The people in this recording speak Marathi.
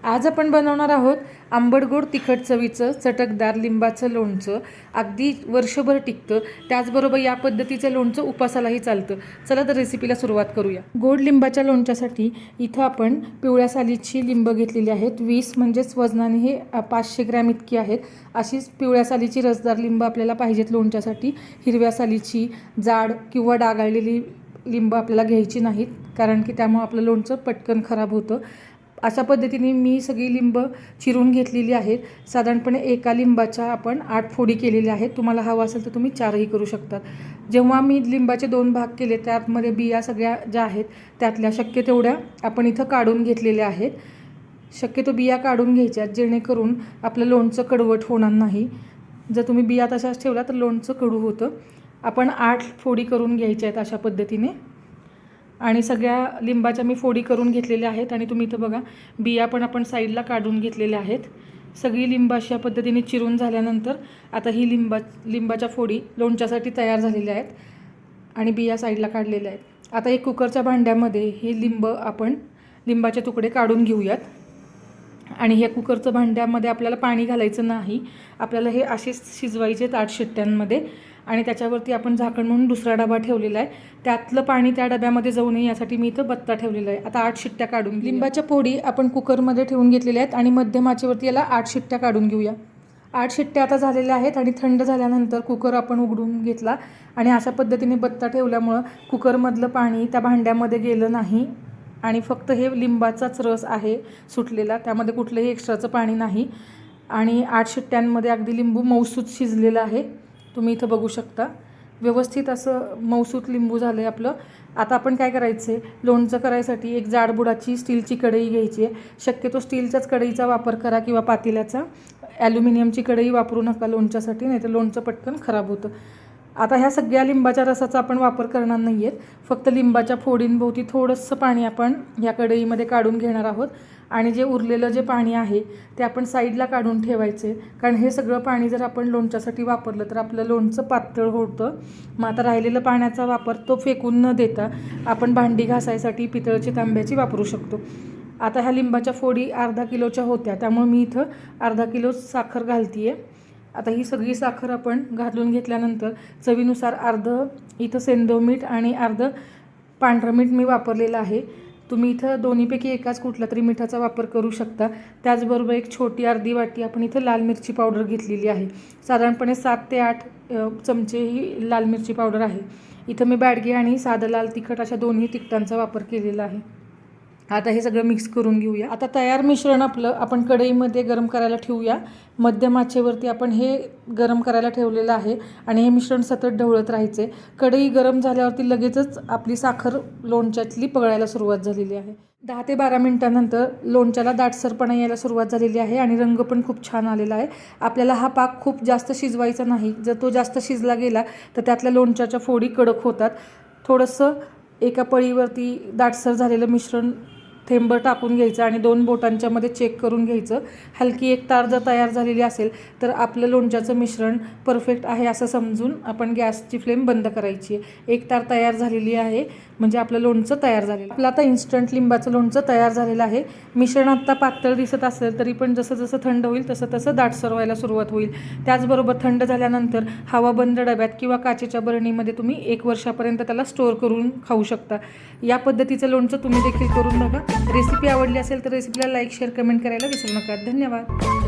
आज आपण बनवणार आहोत आंबट गोड तिखट चवीचं चटकदार लिंबाचं लोणचं। अगदी वर्षभर टिकतं, त्याचबरोबर या पद्धतीचं लोणचं उपासालाही चालतं। चला तर रेसिपीला सुरुवात करूया। गोड लिंबाच्या लोणच्यासाठी इथं आपण पिवळ्या सालीची लिंब घेतलेली आहेत। 20 म्हणजेच वजनाने हे 500 ग्रॅम इतकी आहेत। अशीच पिवळ्या सालीची रसदार लिंब आपल्याला पाहिजेत लोणच्यासाठी। हिरव्या सालीची जाड किंवा डागाळलेली लिंब आपल्याला घ्यायची नाहीत, कारण की त्यामुळे आपलं लोणचं पटकन खराब होतं। अशा पद्धतीने मी सगळी लिंब चिरून घेतलेली आहेत। साधारणपणे एका लिंबाच्या आपण 8 फोडी केलेल्या आहेत। तुम्हाला हवं असेल तर तुम्ही 4ही करू शकतात। जेव्हा मी लिंबाचे 2 भाग केले, त्यामध्ये बिया सगळ्या ज्या आहेत त्यातल्या शक्य तेवढ्या आपण इथं काढून घेतलेल्या आहेत। शक्यतो बिया काढून घ्यायच्या, जेणेकरून आपलं लोणचं कडवट होणार नाही। जर तुम्ही बिया तशाच ठेवला तर लोणचं कडू होतं। आपण 8 फोडी करून घ्यायच्या आहेत अशा पद्धतीने। आणि सगळ्या लिंबाच्या मी फोडी करून घेतलेल्या आहेत। आणि तुम्ही इथं बघा, बिया पण आपण साईडला काढून घेतलेल्या आहेत। सगळी लिंब अशा पद्धतीने चिरून झाल्यानंतर आता ही लिंबाच्या फोडी लोणच्यासाठी तयार झालेल्या आहेत आणि बिया साईडला काढलेल्या आहेत। आता एक कुकरच्या भांड्यामध्ये हे लिंबाचे तुकडे काढून घेऊयात। आणि ह्या कुकरच्या भांड्यामध्ये आपल्याला पाणी घालायचं नाही, आपल्याला हे असेच शिजवायचे 8 शिट्ट्यांमध्ये। आणि त्याच्यावरती आपण झाकण म्हणून दुसरा डबा ठेवलेला आहे, त्यातलं पाणी त्या डब्यामध्ये जाऊ नये यासाठी मी इथं बत्ता ठेवलेला आहे। आता 8 शिट्ट्या काढून लिंबाच्या फोडी आपण कुकरमध्ये ठेवून घेतलेल्या आहेत आणि मध्यम आचेवरती याला 8 शिट्ट्या काढून घेऊया। 8 शिट्ट्या आता झालेल्या आहेत आणि थंड झाल्यानंतर कुकर आपण उघडून घेतला आणि अशा पद्धतीने बत्ता ठेवल्यामुळं कुकरमधलं पाणी त्या भांड्यामध्ये गेलं नाही आणि फक्त हे लिंबाचाच रस आहे सुटलेला, त्यामध्ये कुठलंही एक्स्ट्राचं पाणी नाही। आणि 8 शिट्ट्यांमध्ये अगदी लिंबू मऊसूत शिजलेलं आहे, तुम्ही इथं बघू शकता। व्यवस्थित असं मऊसूत लिंबू झालं आहे आपलं। आता आपण काय करायचं आहे, लोणचं करायसाठी एक जाडबुडाची स्टीलची कढई घ्यायची आहे। शक्यतो स्टीलच्याच कढईचा वापर करा किंवा पातेल्याचा। ॲल्युमिनियमची कढई वापरू नका लोणच्यासाठी, नाहीतर लोणचं पटकन खराब होतं। आता ह्या सगळ्या लिंबाच्या रसाचा आपण वापर करणार नाही आहेत, फक्त लिंबाच्या फोडींभोवती थोडंसं पाणी आपण ह्या कढईमध्ये काढून घेणार आहोत। आणि जे उरलेलं जे पाणी आहे ते आपण साईडला काढून ठेवायचे, कारण हे सगळं पाणी जर आपण लोणच्यासाठी वापरलं तर आपलं लोणचं पातळ होतं। मग आता राहिलेलं पाण्याचा वापर तो फेकून न देता आपण भांडी घासायसाठी पितळची तांब्याची वापरू शकतो। आता ह्या लिंबाच्या फोडी अर्धा किलोच्या होत्या, त्यामुळे मी इथं अर्धा किलो साखर घालते आहे। आता ही सगळी साखर आपण घालून घेतल्यानंतर चवीनुसार अर्धं इथं सेंधव मीठ आणि अर्धं पांढरं मीठ मी वापरलेलं आहे। तुम्ही इथं दोन्हीपैकी एकाच कुठला तरी मिठाचा वापर करू शकता। त्याचबरोबर एक छोटी अर्धी वाटी आपण इथं लाल मिरची पावडर घेतलेली आहे। साधारणपणे 7 ते 8 चमचे ही लाल मिरची पावडर आहे। इथं मी बॅडगी आणि साधं लाल तिखट अशा दोन्ही तिखटांचा वापर केलेला आहे। आता हे सगळं मिक्स करून घेऊया। आता तयार मिश्रण आपलं आपण कढईमध्ये गरम करायला ठेवूया। मध्यम आचेवरती आपण हे गरम करायला ठेवलेलं आहे आणि हे मिश्रण सतत ढवळत राहायचे। कढई गरम झाल्यावरती लगेचच आपली साखर लोणच्यातली पगळायला सुरुवात झालेली आहे। 10 ते 12 मिनिटांनंतर लोणच्याला दाटसरपणा यायला सुरुवात झालेली आहे आणि रंग पण खूप छान आलेला आहे। आपल्याला हा पाक खूप जास्त शिजवायचा नाही, जर तो जास्त शिजला गेला तर त्यातल्या लोणच्याच्या फोडी कडक होतात। थोडंसं एका पळीवरती दाटसर झालेलं मिश्रण थेंबर टाकून घ्यायचं आणि 2 बोटांच्या मध्ये चेक करून घ्यायचं। हलकी एक तार जर तयार झालेली असेल तर आपलं लोणच्याचं मिश्रण परफेक्ट आहे असं समजून आपण गॅसची फ्लेम बंद करायची आहे। एक तार तयार झालेली आहे म्हणजे आपलं लोणचं तयार झालेलं। आपलं आता इन्स्टंट लिंबाचं लोणचं तयार झालेलं आहे। मिश्रण आत्ता पातळ दिसत असेल तरी पण जसं जसं थंड होईल तसं तसं दाटसर व्हायला सुरुवात होईल। त्याचबरोबर थंड झाल्यानंतर हवा बंद डब्यात किंवा काचेच्या बरणीमध्ये तुम्ही 1 वर्षापर्यंत त्याला स्टोअर करून खाऊ शकता। या पद्धतीचं लोणचं तुम्ही देखील करून बघा। रेसिपी आवडली असेल तर रेसिपीला लाईक, शेअर, कमेंट करायला विसरू नका। धन्यवाद।